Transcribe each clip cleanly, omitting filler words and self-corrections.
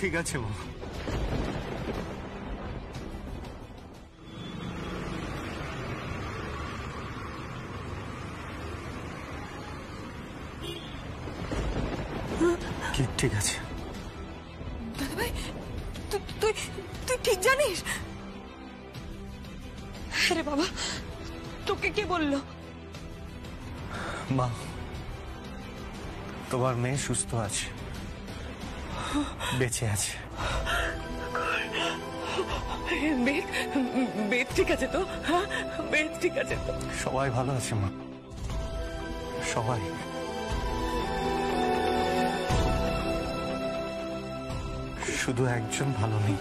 ঠিক আছে মা। ঠিক আছে দাদা ভাই, তুই ঠিক জানিস? আরে বাবা, তোকে কে বললো? মা, তোমার মেয়ে সুস্থ আছে, বেঁচে আছে। বেদ ঠিক আছে তো? হ্যাঁ, বেদ ঠিক আছে তো? সবাই ভালো আছে মা, সবাই। শুধু একজন ভালো নেই।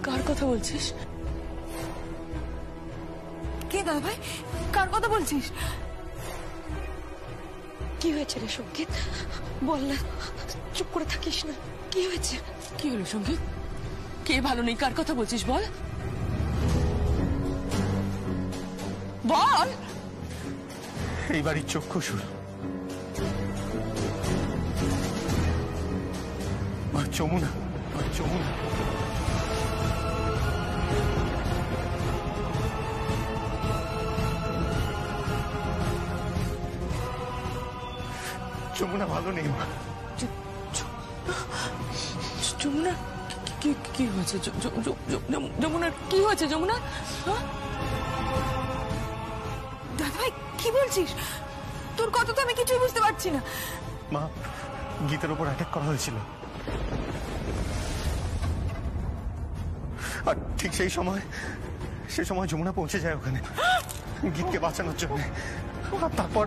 কার কথা বলছিস? কে দাদা ভাই, কার কথা বলছিস? কি হয়েছে রে সঙ্গীত? বল না, চুপ করে থাকিস না। কি হয়েছে? কি হলো সঙ্গীত? কে ভালো নেই? কার কথা বলছিস বল বল। এই বাড়ির চক্ষুসুর যমুনা। যমুনা যমুনা ভালো নেই মা। যমুনা কি হয়েছে? যমুনার কি হয়েছে? যমুনা দাদা ভাই কি বলছিস? তোর কথা তো আমি কিছুই বুঝতে পারছি না। মা, গীতার উপর অ্যাটাক করা হয়েছিল, আর ঠিক সেই সময় যমুনা পৌঁছে যায় ওখানে গীতকে বাঁচানোর জন্য। তারপর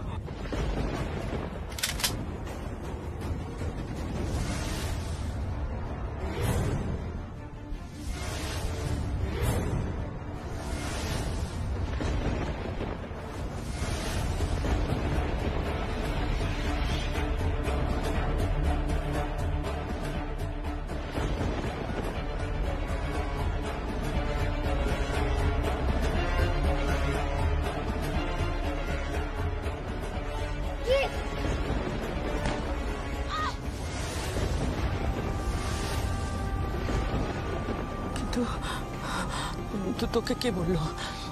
তোকে কে বললো?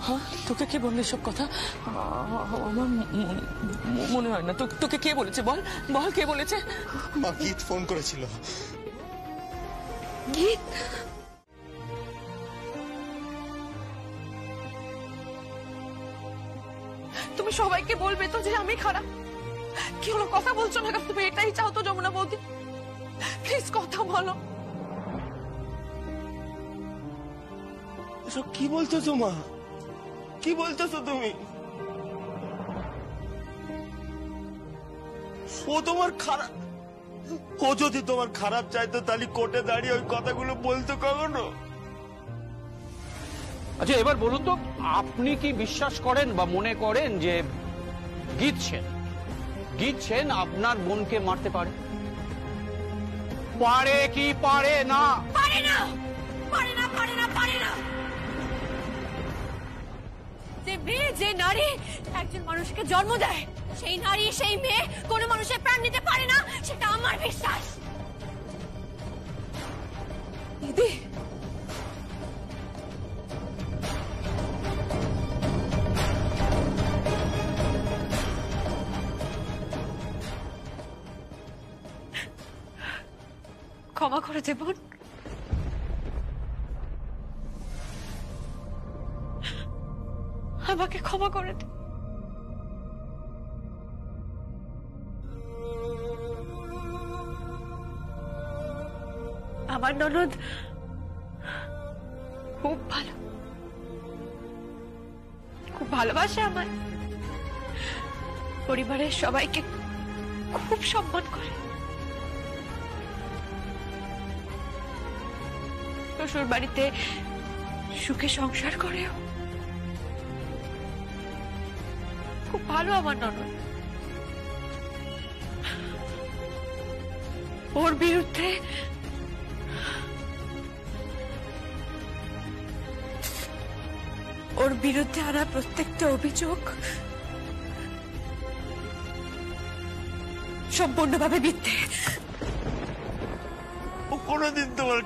হ্যাঁ, তোকে কে বললো সব কথা? আমার মনে হয় না। তোকে কে বলেছে? বল বল, কে বলেছে? মা, গীত ফোন করেছিল। গীত? তুমি সবাইকে বলবে তো যে আমি খারাপ? কি হলো, কথা বলছো না? তুমি এটাই চাও তো যমুনা বৌদি? প্লিজ কথা বলো। কি বলতেছো মা? কি বলতেছো তুমি? ও তোমার খারাপ, ও যদি তোমার খারাপ চাইতো তাহলে কোর্টে দাঁড়িয়ে ওই কথাগুলো বলতো কখনো? আচ্ছা এবার বলুন তো, আপনি কি বিশ্বাস করেন বা মনে করেন যে গীত সেন আপনার বোনকে মারতে পারে? পারে কি পারে না? পারে না, পারে না, পারে না, পারে না। যে মেয়ে, যে নারী একজন মানুষকে জন্ম দেয়, সেই নারী, সেই মেয়ে কোনো মানুষের প্রাণ নিতে পারে না, সেটা আমার বিশ্বাস। দিদি, ক্ষমা করে দে বোন। আমাকে ক্ষমা করে দে। আমার ননদ খুব ভালো, খুব ভালোবাসে আমায়, পরিবারের সবাইকে খুব সম্মান করে। শ্বশুর বাড়িতে সুখে সংসার করেও খুব ভালো আমার ননদ। ওর বিরুদ্ধে বিরুদ্ধে আনা প্রত্যেকটা অভিযোগ সম্পূর্ণভাবে মিথ্যে। ও কোনোদিন তোমার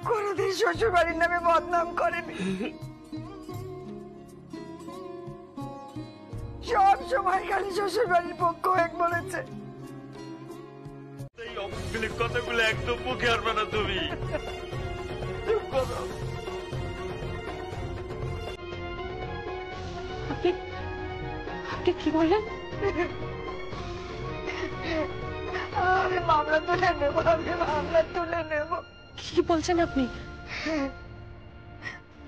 কোনদিন শ্বশুর বাড়ির নামে বদনাম করেনি, সব সময় খালি শ্বশুর বাড়ির পক্ষ হয়ে বলেছে। এই অপমানজনক কথাগুলো একদম মুখে আনবে না তুমি। চুপ করো। আপনি কি বললেন? আমি মামলা তুলে নেবো, আমি মামলা তুলে নেবো। কি বলছেন আপনি?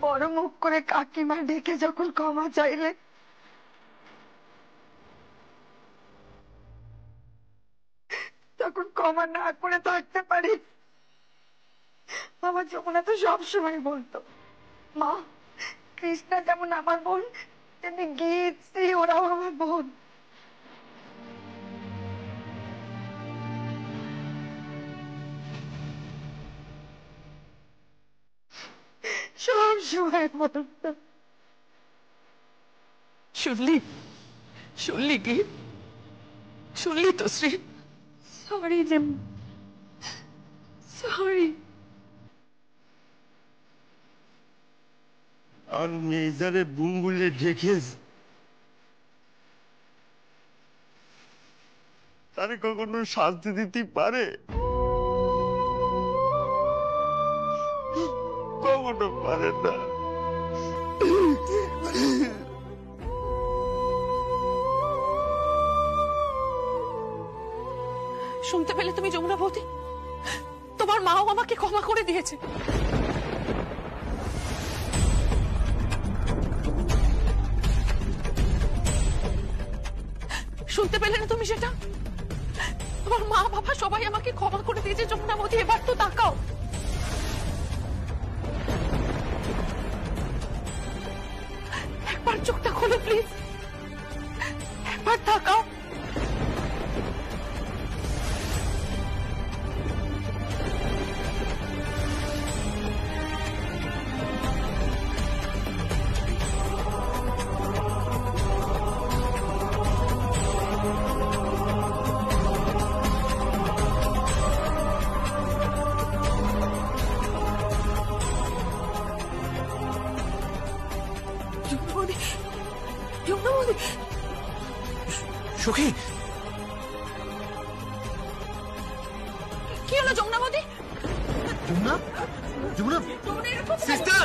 বড় মুখ করে কাকিমা ডেকে যখন ক্ষমা চাইলে, তখন ক্ষমা না করে থাকতে পারি? আমার যমুনা তো সবসময় বলতো, মা কৃষ্ণা যেমন আমার বোন, তেমনি গীত শ্রী ওরাও আমার বোন। সব সময় বলতো। শুনলি? শুনলি কি? শুনলি তো শ্রী? সরি রে, সরি। আর মেয়েদারে বুমগুলে ঢেকে তারে কখনো শান্তি দিতে পারে? কখনো পারে না। শুনতে পেলে তুমি যমুনা বৌদি? তোমার মাও আমাকে ক্ষমা করে দিয়েছে। শুনতে পেলে না তুমি সেটা? তোমার মা বাবা সবাই আমাকে ক্ষমা করে দিয়েছে যমুনা বৌদি। এবার তো তাকাও, একবার চোখটা খোলো প্লিজ, একবার তাকাও। সখী, কি হলো যমুনা বৌদি? যমুনা, যমুনা, সিস্টার,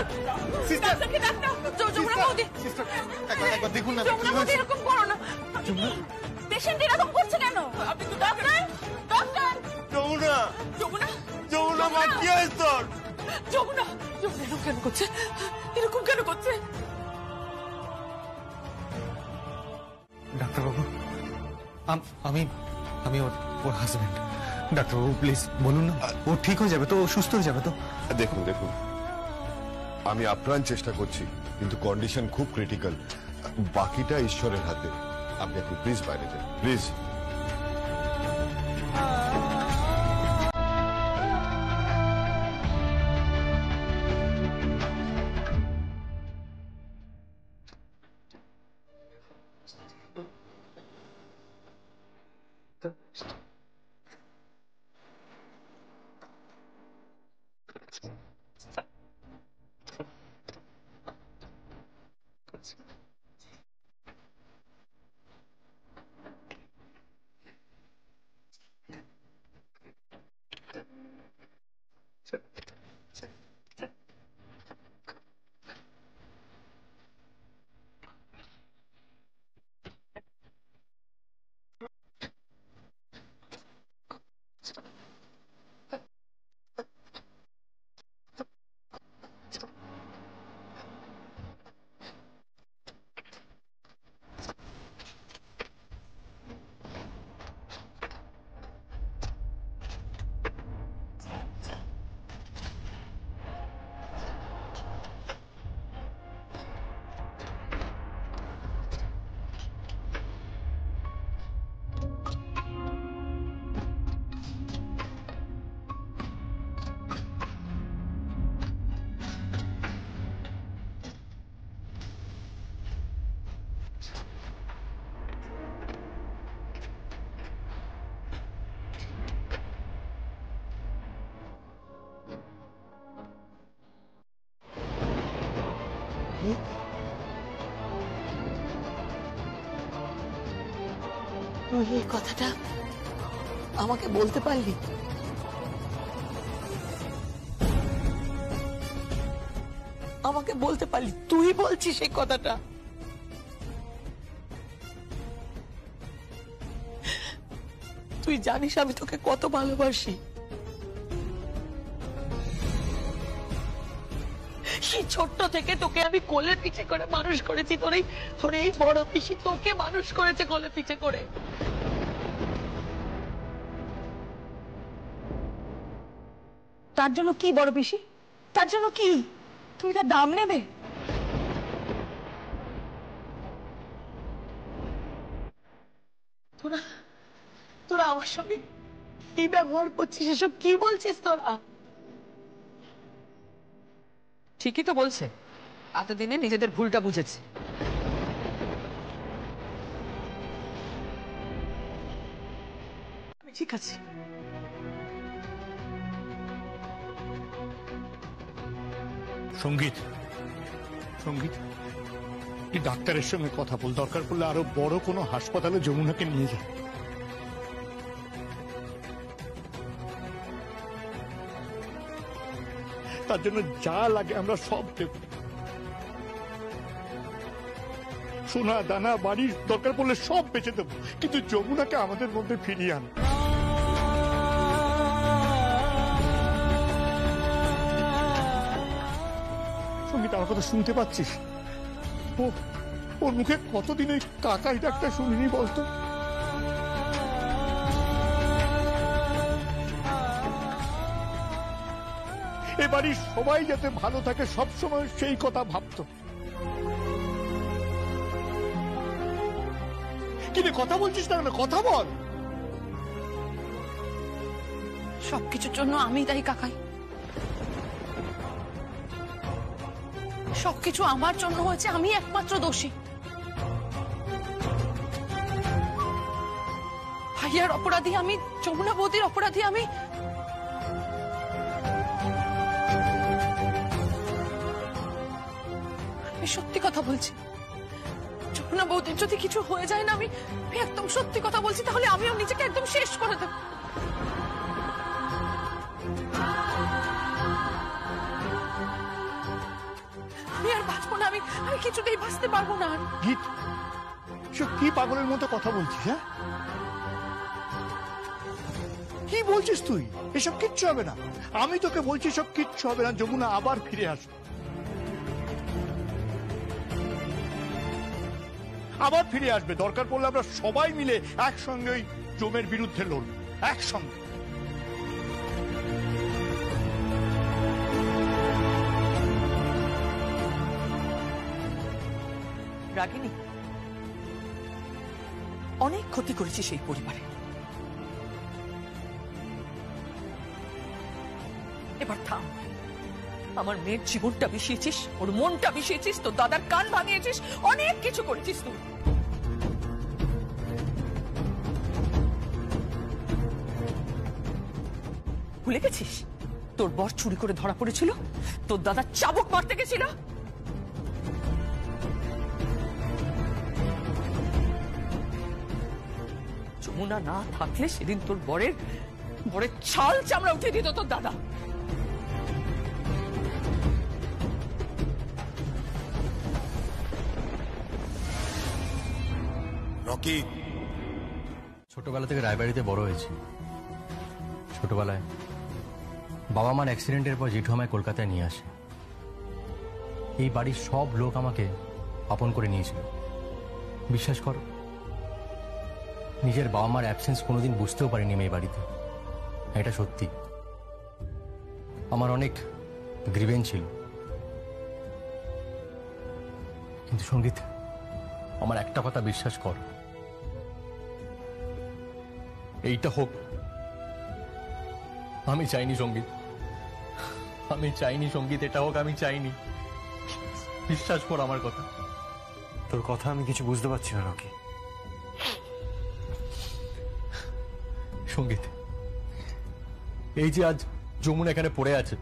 সিস্টার, যমুনা বৌদি, সিস্টার, একবার দেখুন না। যমুনা বৌদি এরকম করো না। পেশেন্ট এরকম করছে কেন? আপনি তো ডক্টর, ডক্টর। যমুনা, যমুনা, যমুনা মা কি হয়েছে তোর? যমুনা, যমুনা এরকম কেন করছে? এরকম কেন করছে? ডাক্তারবাবু, আমি আমি ওর হাজবেন্ড। ডাক্তারবাবু প্লিজ বলুন না, ও ঠিক হয়ে যাবে তো? ও সুস্থ হয়ে যাবে তো? দেখুন দেখুন, আমি আপ্রাণ চেষ্টা করছি, কিন্তু কন্ডিশন খুব ক্রিটিক্যাল। বাকিটা ঈশ্বরের হাতে। আপনি একটু প্লিজ বাইরে যান, প্লিজ। তুই এই কথাটা আমাকে বলতে পারলি? আমাকে বলতে পারলি? তুই বলছিস এই কথাটা? তুই জানিস আমি তোকে কত ভালোবাসি। সেই ছোট্ট থেকে তোকে আমি কোলে পিঠে করে মানুষ করেছি। তোর এই বড় পিসি তোকে মানুষ করেছে কোলে পিঠে করে। তার জন্য কি বড় পিসি? তার জন্য কি? তুমি তার দাম নেবে? তোরা আমার সঙ্গে কি ব্যবহার করছিস? এসব কি বলছিস তোরা? ঠিকই তো বলছে, এতদিনে নিজেদের ভুলটা বুঝেছে। আমি ঠিক আছে। সঙ্গীত, তুই ডাক্তারের সঙ্গে কথা বল, দরকার পড়লে আরো বড় কোনো হাসপাতালে যমুনাকে নিয়ে যা। তার জন্য যা লাগে আমরা সব দেব, সোনা দানা বাড়ি দরকার পড়লে সব বেঁচে দেবো, কিন্তু যমুনাকে আমাদের মধ্যে ফিরিয়ে আন। সঙ্গীত, আমার কথা শুনতে পাচ্ছিস? ওর মুখে কতদিন ওই কাকাই ডাক্তার শুনিনি বলতো? এ বাড়ির সবাই যাতে ভালো থাকে সবসময় সেই কথা ভাবতো। কিন্তু কথা বলছিস না কেন? কথা বল। সবকিছুর জন্য আমি দায়ী কাকাই। সবকিছু আমার জন্য হয়েছে, আমি একমাত্র দোষী। ভাইয়ার অপরাধী আমি, যমুনা বৌদির অপরাধী আমি। আমি সত্যি কথা বলছি। যমুনা বৌদির যদি কিছু হয়ে যায় না, আমি একদম সত্যি কথা বলছি, তাহলে আমিও নিজেকে একদম শেষ করে দেব। আমি আর বাঁচবো না, আমি কিছুতেই বাঁচতে পারবো না। গীত, সব কি পাগলের মতো কথা বলছিস? হ্যাঁ, কি বলছিস তুই? এসব কিচ্ছু হবে না। আমি তোকে বলছি সব কিচ্ছু হবে না, যমুনা আবার ফিরে আসবে। আবার ফিরে আসবে, দরকার পড়লে আমরা সবাই মিলে একসঙ্গে ওই জমের বিরুদ্ধে লড়ব, একসঙ্গে। রাগিনী, অনেক ক্ষতি করেছি সেই পরিবারে। এবার থাম। আমার মেয়ের জীবনটা বিষিয়েছিস, ওর মনটা বিষিয়েছিস, তোর দাদার কান ভাঙিয়েছিস, অনেক কিছু করেছিস তুই। ভুলে গেছিস তোর বর চুরি করে ধরা পড়েছিল, তোর দাদা চাবুক মারতে গেছিল। যমুনা না থাকলে সেদিন তোর বরের ছাল চামড়া উঠে দিত তোর দাদা। রকি, ছোটবেলা থেকে রায়বাড়িতে বড় হয়েছি। ছোটবেলায় বাবা মার অ্যাক্সিডেন্টের পর জেঠু আমায় কলকাতায় নিয়ে আসে। এই বাড়ির সব লোক আমাকে আপন করে নিয়েছিল। বিশ্বাস করো, নিজের বাবা মার অ্যাবসেন্স কোনোদিন বুঝতেও পারিনি আমি এই বাড়িতে। এটা সত্যি। আমার অনেক গ্রিভেন্স ছিল, কিন্তু সঙ্গীত, আমার একটা কথা বিশ্বাস কর, এইটা হোক আমি চাইনি সঙ্গীত, আমি চাইনি সঙ্গীত, এটা হোক আমি চাইনি। বিশ্বাস কর আমার কথা। তোর কথা আমি কিছু বুঝতে পারছি না রকি। সঙ্গীত, এই যে আজ যমুনা এখানে পড়ে আছে,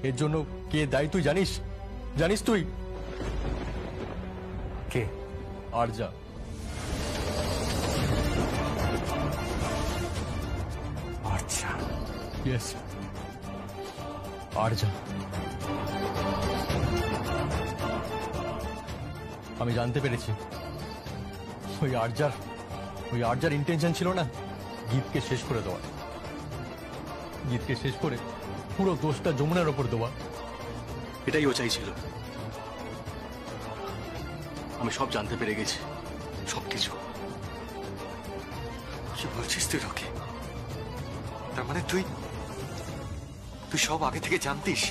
এর জন্য কে দায়ী তুই জানিস? জানিস তুই কে? আরজা। আচ্ছা, ইয়েস, আরজা। আমি জানতে পেরেছি ওই আরজার ইন্টেনশন ছিল না গীতকে শেষ করে দেওয়া, গীতকে শেষ করে পুরো দোষটা যমুনার ওপর দেওয়া, এটাই ও চাইছিল। আমি সব জানতে পেরে গেছি, সবকিছু। কি বলছিস তুই রকি? তার মানে তুই সব আগে থেকে জানতিস?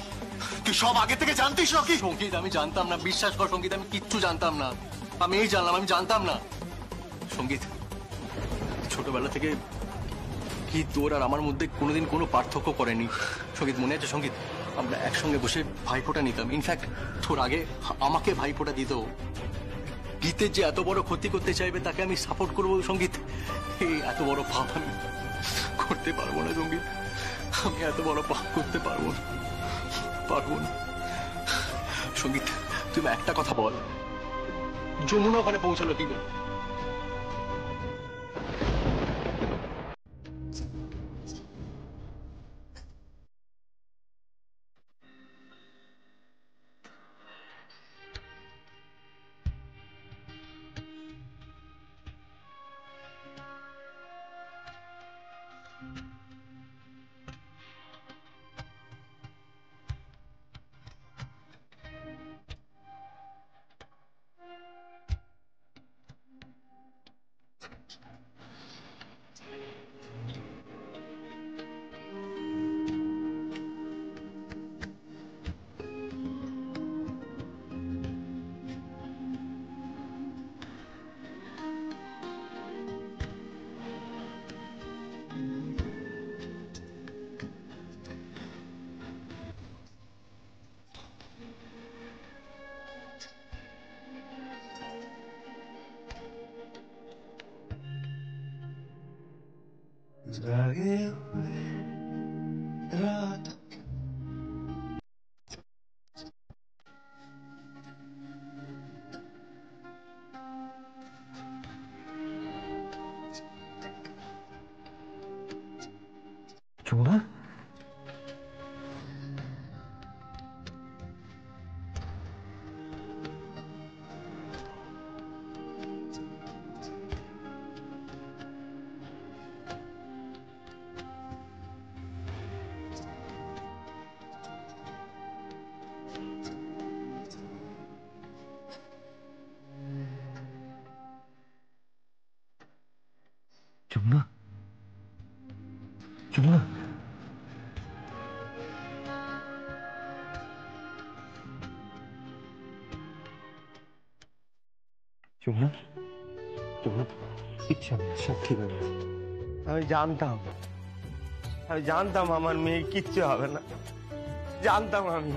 তুই সব আগে থেকে জানতিস রকি? সঙ্গীত, আমি জানতাম না, বিশ্বাস কর সঙ্গীত, আমি কিচ্ছু জানতাম না। আমি এই জানলাম, আমি জানতাম না। সঙ্গীত, ছোটবেলা থেকে কি তোর আর আমার মধ্যে কোনোদিন কোনো পার্থক্য করেনি। সঙ্গীত, মনে আছে সঙ্গীত, আমরা একসঙ্গে বসে ভাইফোঁটা নিতাম। ইনফ্যাক্ট তোর আগে আমাকে ভাইফোঁটা দিত। গীতের যে এত বড় ক্ষতি করতে চাইবে তাকে আমি সাপোর্ট করবো। সঙ্গীত, এই এত বড় পাপ আমি করতে পারবো না সঙ্গীত, আমি এত বড় পাপ করতে পারবো না, পারবো না। সঙ্গীত, তুমি একটা কথা বল, যমুনা ওখানে পৌঁছালো কি করে? যমুনা, যমুনা, যমুনা, যমুনা, যমুনা, ইচ্ছা নেই, সব ঠিক হবে। আমি জানতাম আমার মেয়ে কিচ্ছু হবে না, জানতাম আমি।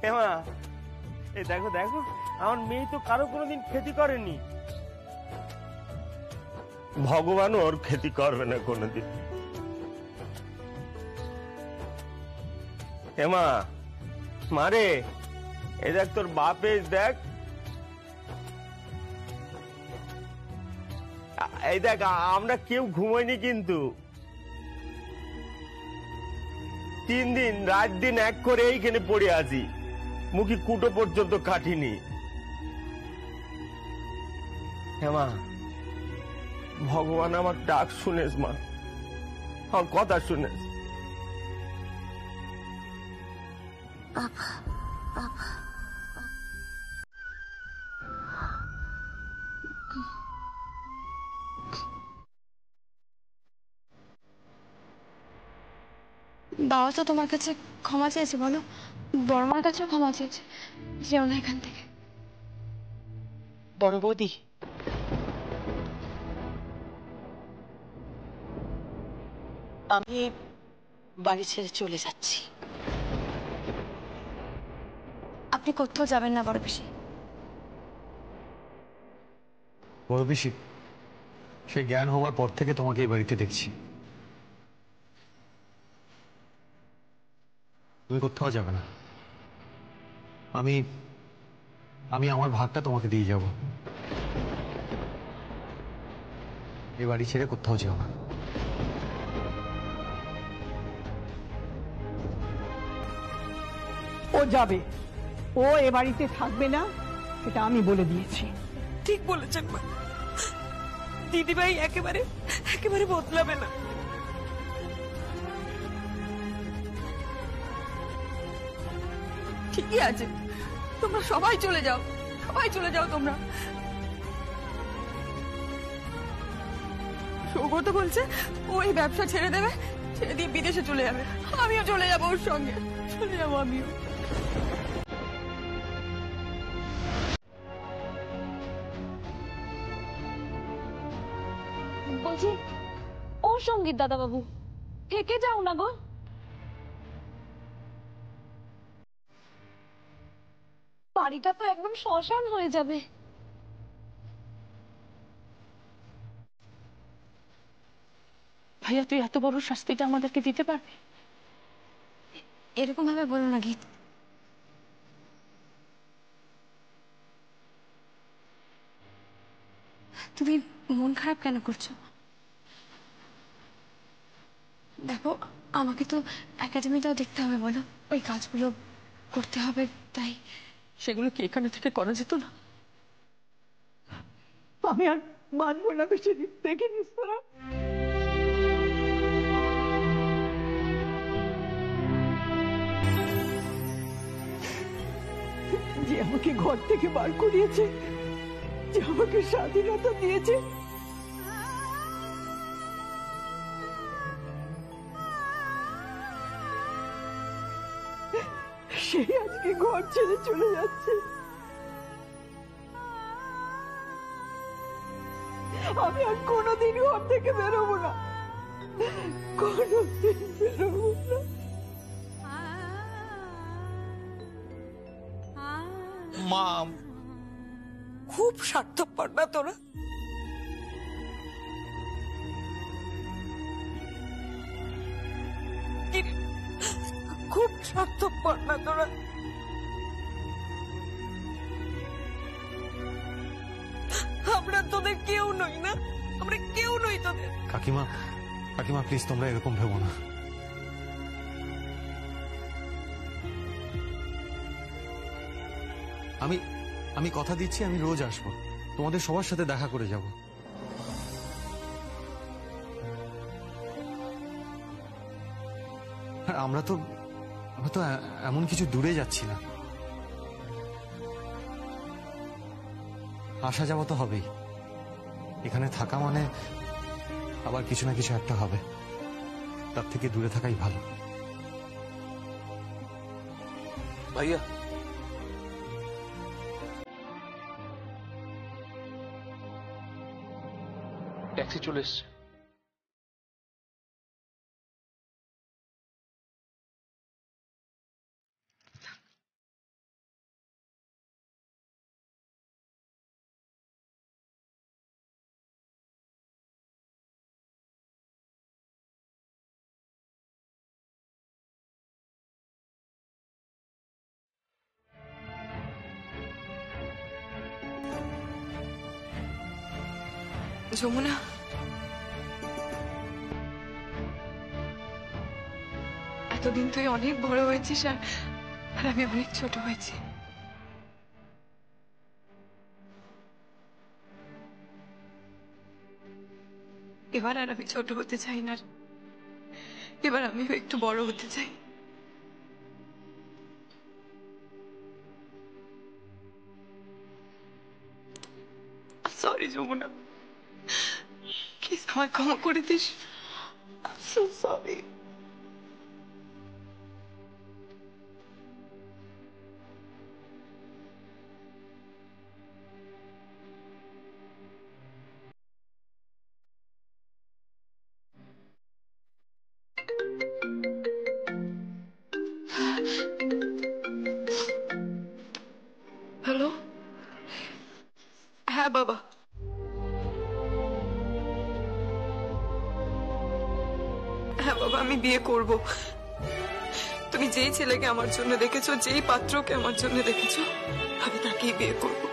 হেমা, এই দেখো দেখো, আমার মেয়ে তো কারো কোনোদিন ক্ষতি করেনি, ভগবান ওর ক্ষতি করবে না কোনোদিন। হেমা, মারে, এই দেখ তোর বাপে, দেখ এই দেখ, আমরা কেউ ঘুমাইনি কিন্তু 3 দিন রাত দিন এক করে এইখানে পড়ে আছি, মুখি কুটো পর্যন্ত কাটিনি। হেমা, ভগবান আমার ডাক শুনেস মা, আমার কথা শুনেস। বাবা তো তোমার কাছে ক্ষমা চেয়েছে, বলো, বড়মার কাছেও ক্ষমা চেয়েছে, যেও না এখান থেকে। বড় বৌদি, আমি বাড়ি ছেড়ে চলে যাচ্ছি। আপনি কোথাও যাবেন না বড় পিসি। বড় পিসি, সে জ্ঞান হওয়ার পর থেকে তোমাকে এই বাড়িতে দেখছি, তুমি কোথাও যাবে না। আমি আমি আমার ভাগটা তোমাকে দিয়ে যাব। এ বাড়ি ছেড়ে কোথাও যেও না। ও যাবে, ও এ বাড়িতে থাকবে না, এটা আমি বলে দিয়েছি। ঠিক বলেছেন মা, দিদিভাই একেবারে একেবারে বদলাবে না। ঠিকই আছে, তোমরা সবাই চলে যাও, সবাই চলে যাও তোমরা। সৌগত বলছে ও এই ব্যবসা ছেড়ে দেবে, ছেড়ে দিয়ে বিদেশে চলে যাবে। আমিও চলে যাবো ওর সঙ্গে, চলে যাবো আমিও। বলছি ও সঙ্গীত দাদা বাবু, থেকে যাও না গো। বাড়িটা তো একদম শ্মশান হয়ে যাবে। ভাইয়া, তুই এত বড় শাস্তিটা আমাদেরকে দিতে পারবি? এরকম ভাবে বলো না গীত। তুমি মন খারাপ কেন করছো? দেখো, আমাকে তো একাডেমিটাও দেখতে হবে, বলো, ওই কাজগুলো করতে হবে, তাই। সেগুলো কি এখানে থেকে করা যেত না? আমি আর মানবো না বেশি দিন, দেখিনি তোরা। যে আমাকে ঘর থেকে বার করিয়েছে, যে আমাকে স্বাধীনতা দিয়েছে, সেই আজকে ঘর ছেড়ে চলে যাচ্ছে। আমি আর কোনোদিন ঘর থেকে বেরোবো না, কোনোদিন বেরোবো না। মা, খুব স্বার্থপর না তোরা? খুব স্বার্থপর না তোরা? আমরা তোদের কেউ নই না, আমরা কেউ নই তোদের। কাকিমা, কাকিমা প্লিজ তোমরা এরকম ভেবো না। আমি আমি কথা দিচ্ছি, আমি রোজ আসবো, তোমাদের সবার সাথে দেখা করে যাব। আর আমরা তো এমন কিছু দূরে যাচ্ছি না, আসা যাওয়া তো হবেই। এখানে থাকা মানে আবার কিছু না কিছু একটা হবে, তার থেকে দূরে থাকাই ভালো। ভাইয়া, ট্যাক্সি চলে এসছে। যমুনা, এতদিন তুই অনেক বড় হয়েছিস, আর আমি অনেক ছোট হয়েছি। এবার আর আমি ছোট হতে চাই না, এবার আমিও একটু বড় হতে চাই। সরি যমুনা, প্লিজ আমায় ক্ষমা করে দিস। So sorry. হ্যালো, হ্যাঁ বাবা, হ্যাঁ বাবা, আমি বিয়ে করব। তুমি যেই ছেলেকে আমার জন্য দেখেছো, যেই পাত্রকে আমার জন্য দেখেছো, আমি তাকেই বিয়ে করবো।